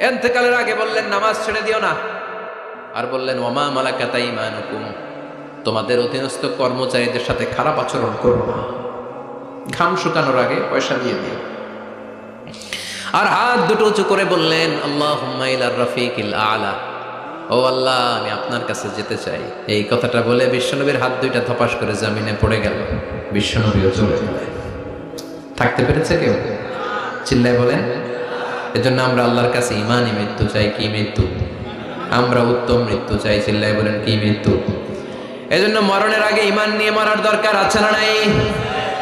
ইন্তেকালের আগে বললেন নামাজ ছেড়ে দিও না। আর বললেন ওমা মালাকাত আইমানুকুম, তোমাদের অধীনস্থ কর্মচারীদের সাথে খারাপ আচরণ করো না। ঘাম শুকানোর আগে পয়সা দিয়ে দিও। আর হাত দুটো উঁচু করে বললেন আল্লাহুম্মা ইলার রাফিকিল আলা, ও আল্লাহ আমি আপনার কাছে যেতে চাই। এই কথাটা বলে বিশ্বনবীর হাত দুইটা ধপাস করে জমিনে পড়ে গেল। বিশ্বনবীও চলে গেলেন। থাকতে পেরেছে কেউ? চিল্লায় বলেন। এজন্য আমরা আল্লাহর কাছে ইমানই মৃত্যু চাই। কি মৃত্যু? আমরা উত্তম মৃত্যু চাই। চিল্লায় বলেন কি মৃত্যু? এজন্য মরণের আগে ইমান নিয়ে মরার দরকার আছে না নাই?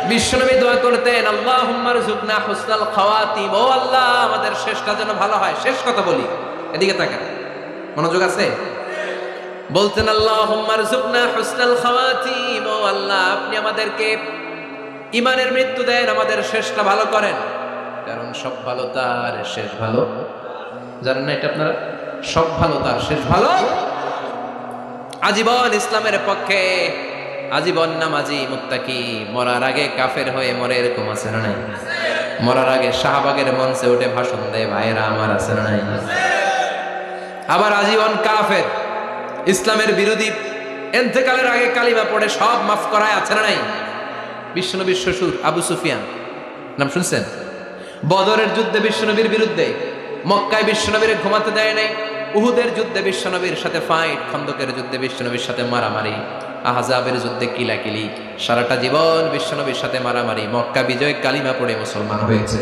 বিশ্বনবী দোয়া করতেন আল্লাহুম্মা রযুকনা হুসনাল খাওয়াতিম, ও আল্লাহ আমাদের শেষটা যেন ভালো হয়। শেষ কথা বলি, এদিকে তাকান, মনোযোগ আছে? বলতেন আল্লাহুম্মা রযুকনা হুসনাল খাওয়াতিম, ও আল্লাহ আপনি আমাদেরকে ইমানের মৃত্যু দেন, আমাদের শেষটা ভালো করেন। কারণ সব ভালো তার শেষ ভালো। জানেন না এটা আপনারা? সব ভালো তার শেষ ভালো। আজীবন ইসলামের পক্ষে, আজীবন নামাজি মুত্তাকি, মরার আগে কাফের হয়ে মরে, এরকম আছে না নাই? মরার আগে শাহবাগের মঞ্চে উঠে ভাষণ দেয়, ভাইয়েরা আমার, আছে না নাই? আবার আজীবন কাফের, ইসলামের বিরোধী, ইন্তেকালের আগে কালিমা পড়ে সব মাফ করায়, আছে না নাই? বিশ্বনবীর শ্বশুর আবু সুফিয়ান, নাম শুনছেন? বদরের যুদ্ধে বিশ্বনবীর বিরুদ্ধে, মক্কায় বিশ্বনবীর ঘুমাতে দেয় নাই, উহুদের যুদ্ধে বিশ্বনবীর সাথে ফাইট, খন্দকের যুদ্ধে বিশ্বনবীর সাথে মারামারি, আহজাবের যুদ্ধে কিলাকিলি, সারাটা জীবন বিশ্বনবীর সাথে মারামারি, মক্কা বিজয় কালিমা পড়ে মুসলমান হয়েছে।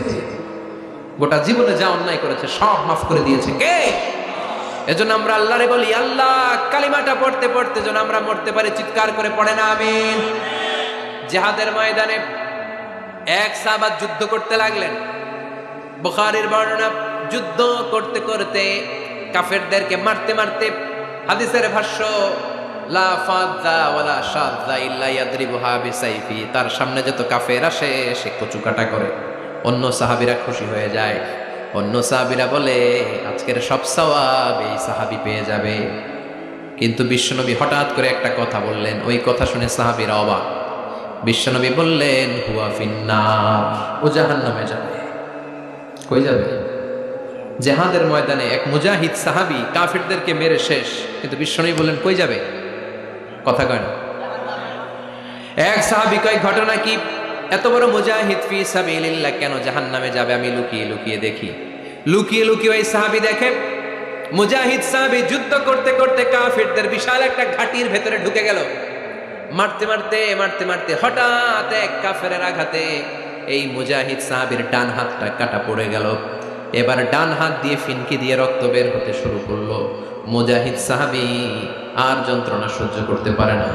গোটা জীবনে যা অন্যায় করেছে সব মাফ করে দিয়েছে কে? এজন্য আমরা আল্লাহরে বলি, আল্লাহ কালিমাটা পড়তে পড়তে যেন আমরা মরতে পারি। চিৎকার করে পড়ে না আমিন। জিহাদের ময়দানে এক সাহাবা যুদ্ধ করতে লাগলেন। বুখারীর বর্ণনা, যুদ্ধ করতে করতে কাফেরদেরকে মারতে মারতে, হাদিসের ভাষ্য লা ফাযা ওয়ালা শাযা ইল্লা ইয়াদরিবুহা বিসাইফি, তার সামনে যত কাফের আসে সে কচুকাটা করে। অন্য সাহাবীরা খুশি হয়ে যায়। অন্য সাহাবীরা বলে আজকের সব সওয়াব এই সাহাবী পেয়ে যাবে। কিন্তু বিশ্বনবী হঠাৎ করে একটা কথা বললেন, ওই কথা শুনে সাহাবীরা অবাক। বিশ্বনবী বললেন হুয়া ফিন্নার, ও জাহান্নামে যাবে। কই যাবে? জিহাদের ময়দানে এক মুজাহিদ সাহাবী কাফেরদেরকে মেরে শেষ, কিন্তু বিশ্বনবী বললেন কই যাবে? কথা কয় না। এক সাহাবী কয় ঘটনা কি? এত বড় মুজাহিদ ফি সাবিলিল্লাহ কেন জাহান্নামে যাবে? আমি লুকিয়ে লুকিয়ে দেখি। লুকিয়ে লুকিয়ে ওই সাহাবী দেখে মুজাহিদ সাহাবী যুদ্ধ করতে করতে কাফেরদের বিশাল একটা ঘাটির ভেতরে ঢুকে গেল। মারতে মারতে মারতে মারতে হঠাৎ এক কাফেরের আঘাতে এই মুজাহিদ সাহাবীর ডান হাতটা কাটা পড়ে গেল। এবার ডান হাত দিয়ে ফিনকি দিয়ে রক্ত বের হতে শুরু করলো। মুজাহিদ সাহাবী আর যন্ত্রণা সহ্য করতে পারে না।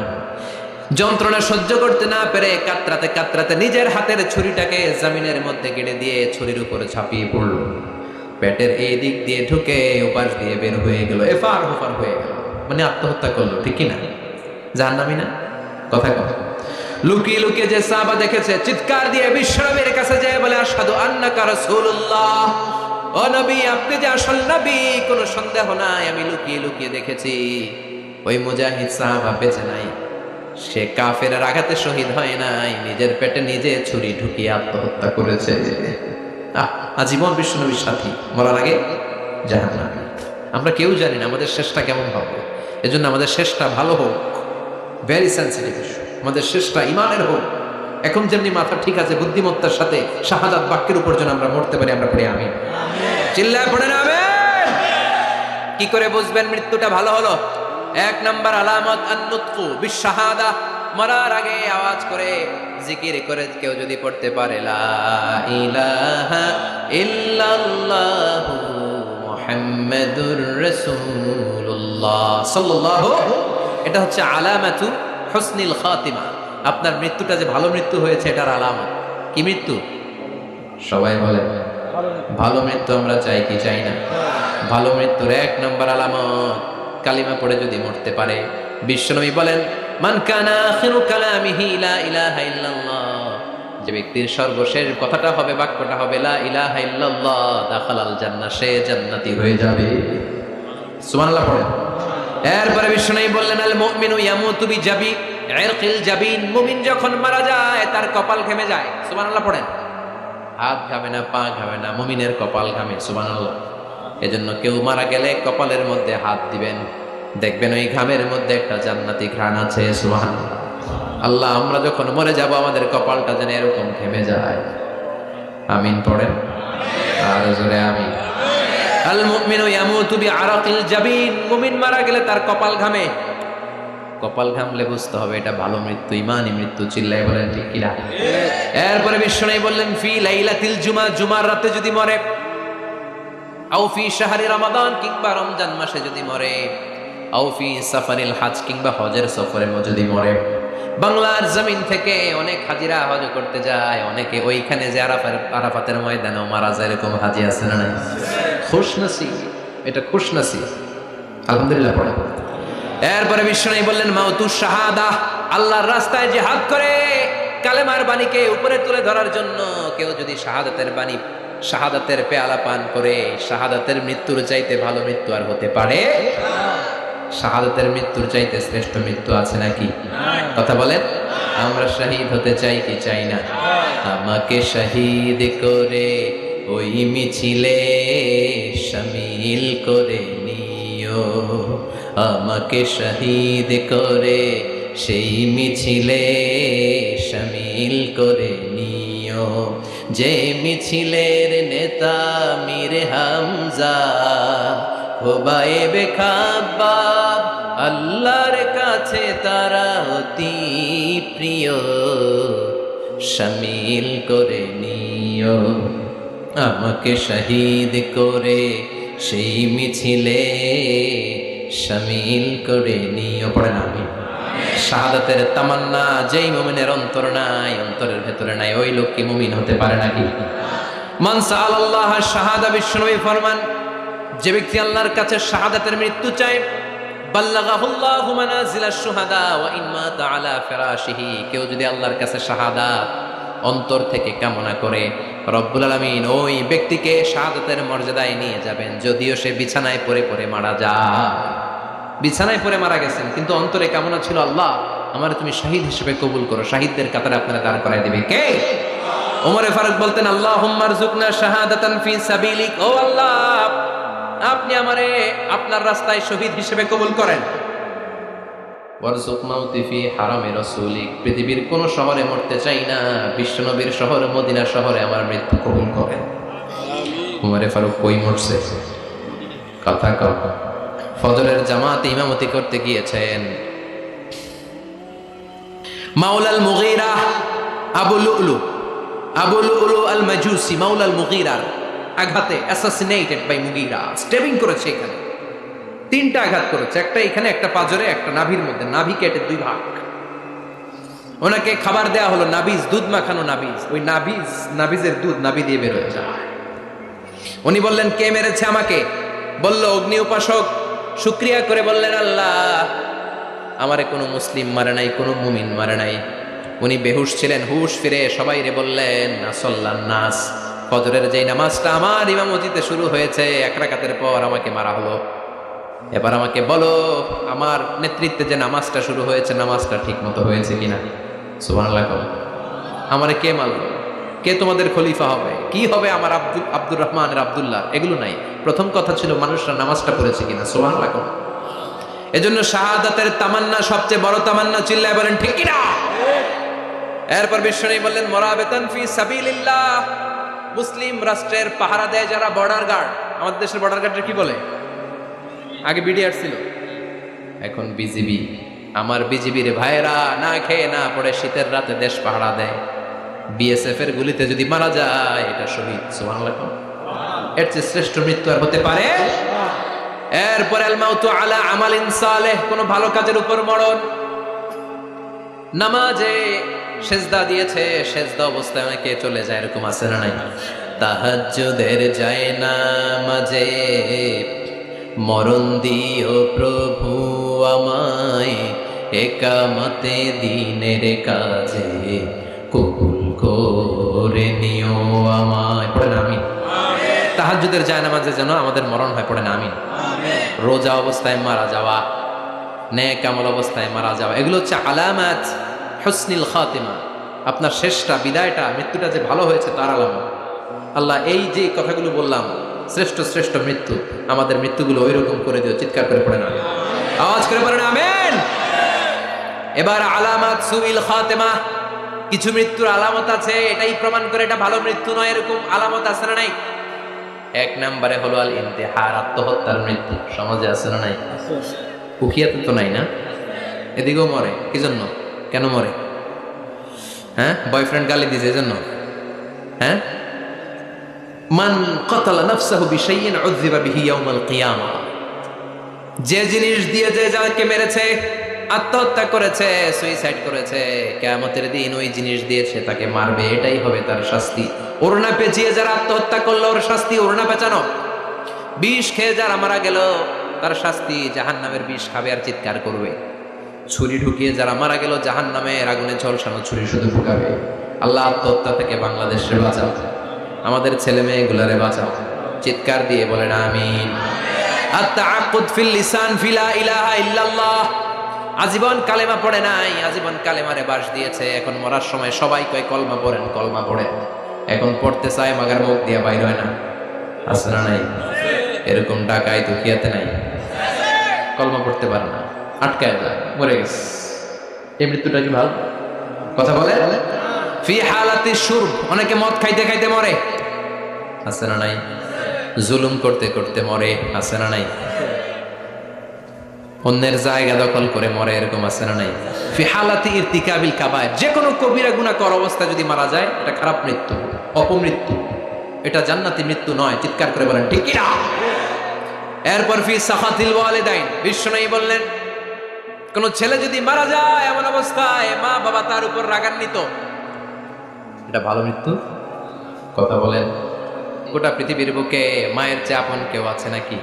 যন্ত্রণা সহ্য করতে না পেরে কাতরাতে কাতরাতে নিজের হাতের ছুরিটাকে জমিনের মধ্যে গেড়ে দিয়ে ছুরির উপরে ঝাঁপিয়ে পড়ল। পেটের এই দিক দিয়ে ঢুকে ওপাশ দিয়ে বের হয়ে গেল, এফার ওপার হয়ে গেল। মানে আত্মহত্যা করলো, ঠিক কি না? জাহান্নামী না? কথা কথা লুকিয়ে লুকিয়ে যে সাহাবা দেখেছে চিৎকার দিয়ে বিশ্বনবীর কাছে যায় বলে আশহাদু আন্নাকা রাসূলুল্লাহ, ও নবী আপনি যে আসল নবী, কোনো সন্দেহ নাই। আমি লুকিয়ে লুকিয়ে দেখেছি ওই মুজাহিদ সাহাবা বেঁচে নাই। সে কাফেরের আঘাতে শহীদ হয় নাই, নিজের পেটে নিজে ছুরি ঢুকিয়ে আত্মহত্যা করেছে। আজীবন বিশ্বনবীর সাথী, মরার আগে জাহান্নামী। আমরা কেউ জানি না আমাদের শেষটা কেমন হবে। এজন্য আমাদের শেষটা ভালো হোক, ভেরি সেন্সিটিভ। আমাদের শেষটা ইমানের হোক। এখন যেমনি মাথা ঠিক আছে, বুদ্ধিমত্তার সাথে শাহাদাত বাক্যের উপর যেন আমরা মরতে পারি। আমরা পড়ি আমিন, চিল্লায় পড়েন আমিন। কি করে বুঝবেন মৃত্যুটা ভালো হলো? এক নাম্বার আলামত আন-নুতকু বিশ-শাহাদা। মরার আগে আওয়াজ করে জিকির করে কেউ যদি পড়তে পারে লা ইলাহা ইল্লাল্লাহু মুহাম্মাদুর রাসূলুল্লাহ সাল্লাল্লাহু, এটা হচ্ছে আলামাতু হুসনিল খাতিমা। আপনার মৃত্যুটা যে ভালো মৃত্যু হয়েছে এটার আলামত। কি মৃত্যু? সবাই বলে ভালো মৃত্যু আমরা চাই কি চাই না? ভালো মৃত্যুর এক নম্বর আলামত কালিমা পড়ে যদি মরতে পারে। বিশ্বনবী বলেন মান কানা আখিরু কালামিহি লা ইলাহা ইল্লাল্লাহ, যে ব্যক্তির সর্বশেষ কথাটা হবে, বাক্যটা হবে লা ইলাহা ইল্লাল্লাহ, দাখালাল জান্নাহ, সে জান্নাতি হয়ে যাবে। সুবহানাল্লাহ পড়েন। এরপরে বিশ্বনবী বললেন আল মুমিনু ইয়ামুতু বিজাবি ইরকিল জাবিন, মুমিন যখন মারা যায় তার কপাল ঘেমে যায়। সুবহানাল্লাহ পড়েন। হাত ঘামে না, পা ঘামে না, মুমিনের কপাল ঘামে। সুবহানাল্লাহ। এজন্য কেউ মারা গেলে কপালের মধ্যে হাত দিবেন, দেখবেন ওই ঘামের মধ্যে একটা জান্নাতি ঘ্রাণ আছে। সুবহানাল্লাহ। আল্লাহ, আমরা যখন মরে যাব আমাদের কপালটা যেন এরকম ঘেমে যায়। আমিন পড়েন আর জোরে আমিন। আল মুমিনু ইয়ামুতু বিআরাকিল জাবিন, মুমিন মারা গেলে তার কপাল ঘামে। কপাল ঘামলে বুঝতে হবে এটা ভালো মৃত্যু, ইমানি মৃত্যু। চিল্লায় বলেন ঠিক কিনা? এরপরে বিশ্বনবী বললেন ফি লাইলাতিল জুমা, জুমার রাতে যদি মরে, আও ফি শাহরি রমাদান, কিংবা রমজান মাসে যদি মরে, আও ফি সাফারিল হজ, কিংবা হজের সফরে যদি মরে। বাংলার জমিন থেকে অনেক হাজিরা হজ করতে যায়, অনেকে ওইখানে যে আরাফাতের ময়দানেও মারা যায়, এরকম হাজি আছে না নাই? খুশনসিব, এটা খুশনসিব। আলহামদুলিল্লাহ পড়ে। এরপরে বিশ্বনবী বললেন মাউতু শাহাদা, আল্লাহর রাস্তায় জিহাদ করে কালেমার বাণীকে উপরে তুলে ধরার জন্য কেউ যদি শাহাদাতের বাণী, শাহাদাতের পেয়ালা পান করে, শাহাদাতের মৃত্যুর চাইতে ভালো মৃত্যু আর হতে পারে? শাহাদাতের মৃত্যুর চাইতে শ্রেষ্ঠ মৃত্যু আছে নাকি? কথা বলেন। আমরা শহীদ হতে চাই কি চাই না? আমাকে শহীদ করে ওই মিছিলে শামিল করে নিও, আমাকে শহীদ করে সেই মিছিলে শামিল করে নিও, যে মিছিলের নেতা মীর হামজা, খোবায়েবে খাব্বাব, আল্লাহর কাছে তারা অতি প্রিয়, শামিল করে নিও, আমাকে শহীদ করে সেই মিছিলে শামিল করে নিও। পড়েন আমিন। শাহাদাতের তামান্না যেই মুমিনের অন্তর নাই, অন্তরের ভেতরে নাই, ওই লোক কি মুমিন হতে পারে নাকি? মান সাআলাল্লাহ শাহাদা, বিশ্বনবী ফরমান, যে ব্যক্তি আল্লাহর কাছে শাহাদাতের মৃত্যু চায়, বাল্লাগাহুল্লাহু মানাজিলাশ শুহাদা ওয়া ইন মাতা আলা ফিরাশিহি, কেউ যদি আল্লাহর কাছে শাহাদাত অন্তর থেকে কামনা করে, রব্বুল আলামিন ওই ব্যক্তিকে শাহাদাতের মর্যাদায় নিয়ে যাবেন, যদিও সে বিছানায় পড়ে পড়ে মারা যায়। বিছানায় পড়ে মারা গেছেন, কিন্তু অন্তরে কামনা ছিল, আল্লাহ আমার তুমি শহীদ হিসেবে কবুল করো, শহীদদের কাতারে আপনারা দাঁড় করায় দিবে কে? ওমরে ফারুক বলতেন, আল্লাহুম্মা রযুকনা শাহাদাতান ফি সাবিলিক, ও আল্লাহ আপনি আমারে আপনার রাস্তায় শহীদ হিসেবে কবুল করেন। ওয়ারযুক মাউতি ফি হারামে রাসূলিক, পৃথিবীর কোন শহরে মরতে চাই না, বিশ্বনবীর শহর মদিনা শহরে আমার মৃত্যু কবুল করেন। ওমরে ফারুক কই মরছে? কথা কও। ফজরের জামাতে ইমামতি করতে গিয়েছেন, মাওলাল মুগীরা আবু লুলু আল মাজুসি, মাওলাল মুগীরার আঘাতে অ্যাসাসিনেটেড বাই মুগীরা, স্টেবিং করেছে, এখানে তিনটা আঘাত করেছে, একটা এখানে, একটা পাজরে, একটা নাভির মধ্যে, নাভি কেটে দুই ভাগ। ওনাকে খাবার দেয়া হলো নাবিজ, দুধ মাখানো নাবিজ, ওই নাবিজের দুধ নাভি দিয়ে বের হয়ে যায়। উনি বললেন কে মেরেছে আমাকে? বলল অগ্নি উপাসক। শুকরিয়া করে বললেন, আল্লাহ আমারে কোনো মুসলিম মারে নাই, কোনো মুমিন মারে নাই। উনি বেহুশ ছিলেন, হুশ ফিরে সবাই রে বললেন, আসল্লান নাস, ফজরের যেই নামাজটা আমার ইমামতিতে শুরু হয়েছে, এক রাকাতের পর আমাকে মারা হলো। এবার আমাকে বলো, আমার নেতৃত্বে যে নামাজটা শুরু হয়েছে, নামাজটা ঠিক মতো হয়েছে কিনা? সুবহানাল্লাহ। আমারে কে মারল? কে তোমাদের খলিফা হবে? কি হবে আমার আব্দুর রহমানের আব্দুল্লাহ? এগুলো নাই, প্রথম কথা ছিল মানুষরা নামাজটা পড়েছে কিনা। সুবহানাল্লাহ। এজন্য শাহাদাতের তামান্না সবচেয়ে বড় তামান্না। চিল্লায় বলেন ঠিক কিনা? এরপর বিশ্বনবী বললেন মুরাবিতান ফি সাবিলিল্লাহ, মুসলিম রাষ্ট্রের পাহারা দেয় যারা, বর্ডার গার্ড। আমাদের দেশের বর্ডার গার্ডের কি বলে? আগে বিডিআর ছিল, এখন বিজিবি। আমার বিজিবির ভাইয়েরা না খেয়ে না পড়ে শীতের রাতে দেশ পাহারা দেয়। বিএসএফ এর গুলিতে যদি মারা যায়, এটা শহীদ। সুবহানাল্লাহ। এর চেয়ে শ্রেষ্ঠ মৃত্যু আর হতে পারে? এরপর আল মাউতু আলা আমালিন সালেহ, কোন ভালো কাজের উপর মরণ। নামাজে সেজদা দিয়েছে, সেজদা অবস্থায় অনেকে চলে যায়, এরকম আছে না নাই? তাহাজ্জুদের যায় না মাঝে, মরণ দিও প্রভু আমায়, একামতে দিনের কাজে কবুল করে নিও আমায়। পড়েন আমিন। তাহাজ্জুদের যায় নামাজে যেন আমাদের মরণ হয়, পড়েন আমিন। রোজা অবস্থায় মারা যাওয়া, নেক আমল অবস্থায় মারা যাওয়া, এগুলো হচ্ছে আলামাত হুসনিল খাতিমা। আপনার শেষটা, বিদায়টা, মৃত্যুটা যে ভালো হয়েছে তার আলামত। আল্লাহ এই যে কথাগুলো বললাম, শ্রেষ্ঠ শ্রেষ্ঠ মৃত্যু, আমাদের মৃত্যুগুলো ওই রকম করে দিও। চিৎকার করে পড়ে না, আওয়াজ করে পড়ে না, আমিন। এবার আলামাত সুইল খাতিমা, কিছু মৃত্যুর আলামত আছে, এটাই প্রমাণ করে এটা ভালো মৃত্যু নয়, এরকম আলামত আছে না নাই? এক নম্বরে হলো আল ইন্তেহার, আত্মহত্যার মৃত্যু। সমাজে আছে না নাই? উখিয়াতে তো নাই না? এদিকেও মরে, কি জন্য? কেন মরে? হ্যাঁ, বয়ফ্রেন্ড গালি দিয়েছে এজন্য? হ্যাঁ, মান কাতালা নাফসাহু বিশাইইন উযযিবা বিহি ইয়াউমাল কিয়ামা, যে জিনিস দিয়ে যে যাকে মেরেছে, আত্মহত্যা করেছে, সুইসাইড করেছে, কিয়ামতের দিন ওই জিনিস দিয়ে সে তাকে মারবে, এটাই হবে তার শাস্তি। ওড়না পেঁচিয়ে যারা আত্মহত্যা করলো ওর শাস্তি ওড়না পেঁচানো। বিষ খেয়ে যারা মারা গেল তার শাস্তি জাহান্নামের বিষ খাবে আর চিৎকার করবে। ছুরি ঢুকিয়ে যারা মারা গেল জাহান্নামের আগুনে ঝলসানো ছুরি শুধু ঢুকাবে। আল্লাহ আত্মহত্যা থেকে বাংলাদেশে বাঁচাও, আমাদের ছেলে মেয়েগুলারে বাঁচাও। চিৎকার দিয়ে বলেন আমিন। আত-তাআক্কুদ ফিল লিসান ফিলা ইলাহা ইল্লাল্লাহ, আজীবন কালেমা পড়ে নাই, আজীবন কালেমারে বাস দিয়েছে, এখন মরার সময় সবাই কয় কলমা পড়েন, কলমা পড়েন। এখন পড়তে চায় মাগার মুখ দিয়ে বাইর হয় না, আছে না নাই? এরকম ডাকাই তো কিয়াতে নাই, কলমা পড়তে পারে না, আটকায় যায়, মরে গেছে। এই মৃত্যুটা কি ভালো কথা বলে? ফি হালাতি শুরব, অনেকে মদ খাইতে খাইতে মরে, আছে না নাই? জুলুম করতে করতে মরে, আছে না নাই? অন্যের জায়গা দখল করে মরে, এরকম আছে না নাই? ফি হালাতি ইরতিকাবিল কাবায়ের, যে কোনো কবিরা গুনাহ করা অবস্থায় যদি মারা যায় এটা খারাপ মৃত্যু, অপমৃত্যু, এটা জান্নাতি মৃত্যু নয়। চিৎকার করে বলেন ঠিক কি না? এরপর ফি সাখাতিল ওয়ালিদাইন, বিশ্বনবী বললেন কোন ছেলে যদি মারা যায় এমন অবস্থায় মা বাবা তার উপর রাগান্বিত, এটা ভালো মৃত্যু? কথা বলেন। গোটা পৃথিবীর বুকে মায়ের চেয়ে আপন কেউ আছে নাকি?